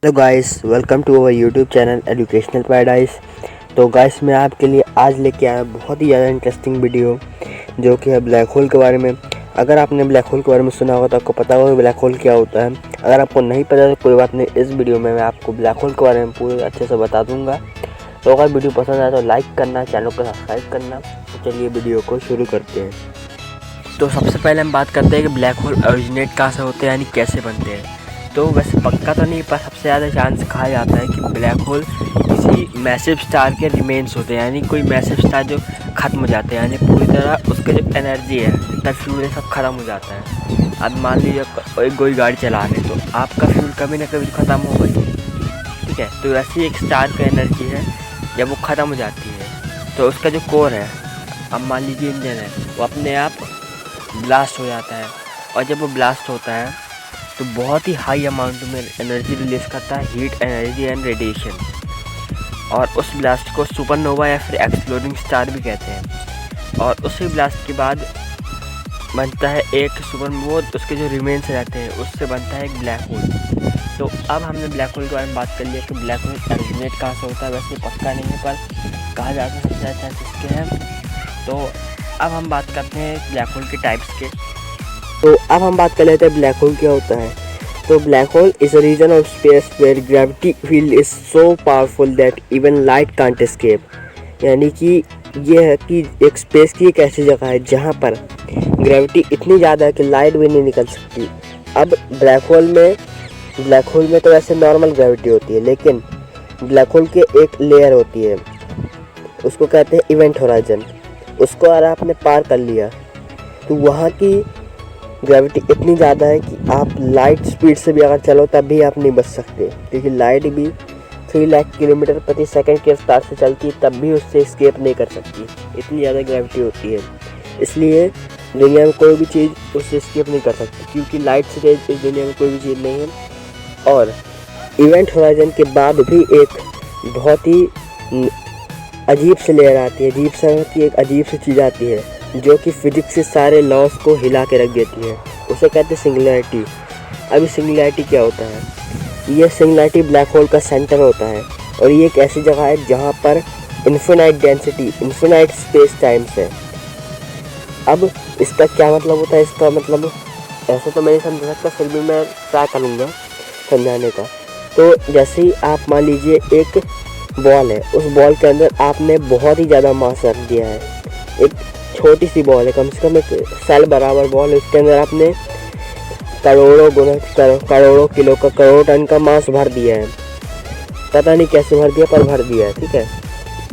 Hello guys, welcome to our YouTube channel educational paradise. तो guys, मैं आपके लिए आज लेके आया बहुत ही ज़्यादा इंटरेस्टिंग वीडियो जो कि है ब्लैक होल के बारे में। अगर आपने ब्लैक होल के बारे में सुना होगा तो आपको पता होगा ब्लैक होल क्या होता है। अगर आपको नहीं पता तो कोई बात नहीं, इस वीडियो में मैं आपको ब्लैक होल के बारे में पूरे अच्छे से बता दूँगा। तो अगर वीडियो पसंद आए तो लाइक करना, चैनल को सब्सक्राइब करना। तो चलिए वीडियो को शुरू करते हैं। तो सबसे पहले हम बात करते हैं कि ब्लैक होल ओरिजिनेट कहाँ से होते हैं, यानी कैसे बनते हैं। तो वैसे पक्का तो नहीं, पर सबसे ज़्यादा चांस कहा जाता है कि ब्लैक होल किसी मैसिव स्टार के रिमेन्स होते हैं, यानी कोई मैसिव स्टार जो ख़त्म हो जाते हैं, यानी पूरी तरह उसके जो एनर्जी है, जितना फ्यूल है, सब ख़त्म हो जाता है। अब मान लीजिए कोई गाड़ी चला रहे तो आपका फ्यूल कभी ना कभी ख़त्म होगा ही, ठीक है। तो वैसे एक स्टार की एनर्जी है, जब वो ख़त्म हो जाती है तो उसका जो कोर है, अब मान लीजिए इंजन है, वो अपने आप ब्लास्ट हो जाता है। और जब वो ब्लास्ट होता है तो बहुत ही हाई अमाउंट में एनर्जी रिलीज़ करता है, हीट, एनर्जी एंड रेडिएशन। और उस ब्लास्ट को सुपरनोवा या फिर एक्सप्लोडिंग स्टार भी कहते हैं। और उसी ब्लास्ट के बाद बनता है एक सुपरनोवा, उसके जो रिमेन्स रहते हैं उससे बनता है एक ब्लैक होल। तो अब हमने ब्लैक होल के बारे में बात कर लिया कि ब्लैक होल ओरिजिनेट कहाँ से होता है। वैसे पक्का नहीं है, पर कहा जाता है सबसे ज़्यादा इसके हैं। तो अब हम बात करते हैं ब्लैक होल के टाइप्स के। तो अब हम बात कर लेते हैं ब्लैक होल क्या होता है। तो black hole is a region of space where gravity field is so powerful that even light can't escape. यानी कि ये है कि एक स्पेस की एक ऐसी जगह है जहाँ पर ग्रेविटी इतनी ज़्यादा है कि लाइट भी नहीं निकल सकती। अब ब्लैक होल में तो वैसे नॉर्मल ग्रेविटी होती है, लेकिन ब्लैक होल के एक लेयर होती है, उसको कहते हैं इवेंट होराइजन। उसको अगर आपने पार कर लिया तो वहाँ की ग्रेविटी इतनी ज़्यादा है कि आप लाइट स्पीड से भी अगर चलो तब भी आप नहीं बच सकते, क्योंकि लाइट भी 3 लाख किलोमीटर प्रति सेकंड के रफ्तार से चलती है, तब भी उससे एस्केप नहीं कर सकती। इतनी ज़्यादा ग्रेविटी होती है, इसलिए दुनिया में कोई भी चीज़ उससे एस्केप नहीं कर सकती, क्योंकि लाइट से तेज इस दुनिया में कोई भी चीज़ नहीं है। और इवेंट होराइजन के बाद भी एक बहुत ही अजीब सी लेयर आती है, अजीब सी चीज़ आती है जो कि फिजिक्स से सारे लॉस को हिला के रख देती है। उसे कहते हैं सिंगुलैरिटी। अभी सिंगुलैरिटी क्या होता है? ये सिंगुलैरिटी ब्लैक होल का सेंटर होता है, और ये एक ऐसी जगह है जहाँ पर infinite density, infinite space times है। अब इसका क्या मतलब होता है? इसका मतलब ऐसे तो मैं नहीं समझ सकता, फिर भी मैं ट्राई करूँगा समझाने का। तो जैसे ही आप मान लीजिए एक बॉल है, उस बॉल के अंदर आपने बहुत ही ज़्यादा मास रख दिया है। एक छोटी सी बॉल है, कम से कम एक सेल बराबर बॉल है, उसके अंदर आपने करोड़ों किलो का, करोड़ टन का मास भर दिया है। पता नहीं कैसे भर दिया, पर भर दिया है, ठीक है।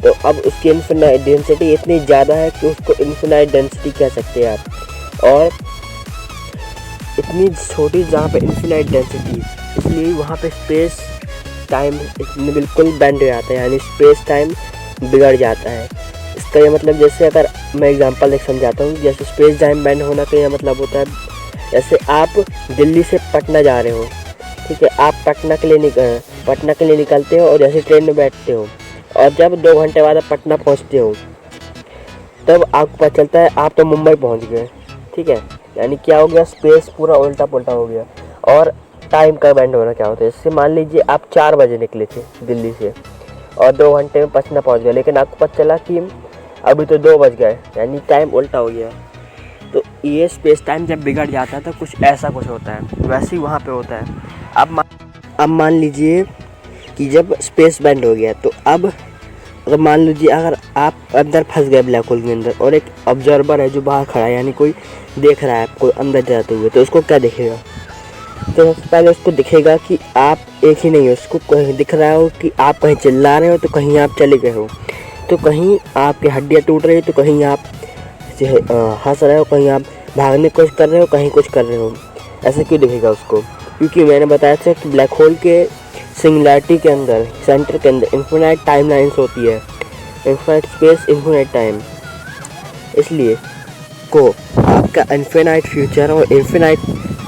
तो अब उसकी इन्फिनाइट डेंसिटी इतनी ज़्यादा है कि उसको इन्फिनाइट डेंसिटी कह सकते हैं आप। और इतनी छोटी जहाँ पे इन्फिनाइट डेंसिटी, इसलिए वहाँ पे स्पेस टाइम बिल्कुल बेंड हो जाता है, यानी स्पेस टाइम बिगड़ जाता है। इसका ये मतलब, जैसे अगर मैं एग्जांपल एक समझाता हूँ, जैसे स्पेस टाइम बेंड होना का ये मतलब होता है, जैसे आप दिल्ली से पटना जा रहे हो, ठीक है। आप पटना के लिए निकलते हो और जैसे ट्रेन में बैठते हो, और जब 2 घंटे बाद आप पटना पहुँचते हो, तब आपको पता चलता है आप तो मुंबई पहुँच गए, ठीक है। यानी क्या हो गया? स्पेस पूरा उल्टा पुल्टा हो गया। और टाइम का बेंड होना क्या होता है? जैसे मान लीजिए आप 4 बजे निकले थे दिल्ली से और 2 घंटे में पटना पहुंच गए, लेकिन आपको पता चला कि अभी तो 2 बज गए, यानी टाइम उल्टा हो गया। तो ये स्पेस टाइम जब बिगड़ जाता है तो कुछ ऐसा कुछ होता है, वैसे ही वहाँ पे होता है। अब मान लीजिए कि जब स्पेस बेंड हो गया, तो अब अगर मान लीजिए अगर आप अंदर फंस गए ब्लैक होल के अंदर, और एक ऑब्जर्वर है जो बाहर खड़ा है, यानी कोई देख रहा है आपको अंदर जाते हुए, तो उसको क्या दिखेगा? तो सबसे पहले उसको दिखेगा कि आप एक ही नहीं हो, उसको कहीं दिख रहा हो कि आप कहीं चिल्ला रहे हो, तो कहीं आप चले गए हो, तो कहीं आपकी हड्डियाँ टूट रही हो, तो कहीं आप हंस रहे हो, कहीं आप भागने की कोशिश कर रहे हो, कहीं कुछ कर रहे हो। ऐसा क्यों दिखेगा उसको? क्योंकि मैंने बताया था कि ब्लैक होल के सिंगुलैरिटी के अंदर, सेंटर के अंदर इन्फिनाइट टाइम लाइन्स होती है, इन्फिनाइट स्पेस, इन्फिनाइट टाइम। इसलिए को आपका इन्फिनाइट फ्यूचर और इन्फिनाइट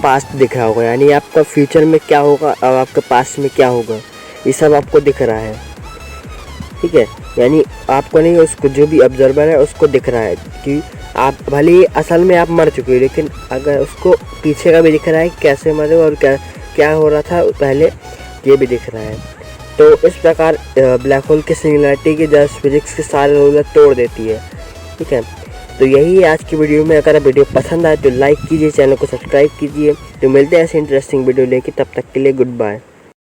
पास्ट दिख रहा होगा, यानी आपका फ्यूचर में क्या होगा और आपका पास्ट में क्या होगा, ये सब आपको दिख रहा है, ठीक है। यानी आपको नहीं, उसको जो भी ऑब्जर्वर है उसको दिख रहा है कि आप भले ही असल में आप मर चुके हो, लेकिन अगर उसको पीछे का भी दिख रहा है कि कैसे मरे और क्या हो रहा था पहले, ये भी दिख रहा है। तो इस प्रकार ब्लैक होल की सिंगुलैरिटी की जस्ट फिजिक्स के सारे रूल तोड़ देती है। ठीक है, तो यही है आज की वीडियो में। अगर वीडियो पसंद आए तो लाइक कीजिए, चैनल को सब्सक्राइब कीजिए। तो मिलते हैं ऐसे इंटरेस्टिंग वीडियो लेके, तब तक के लिए गुड बाय।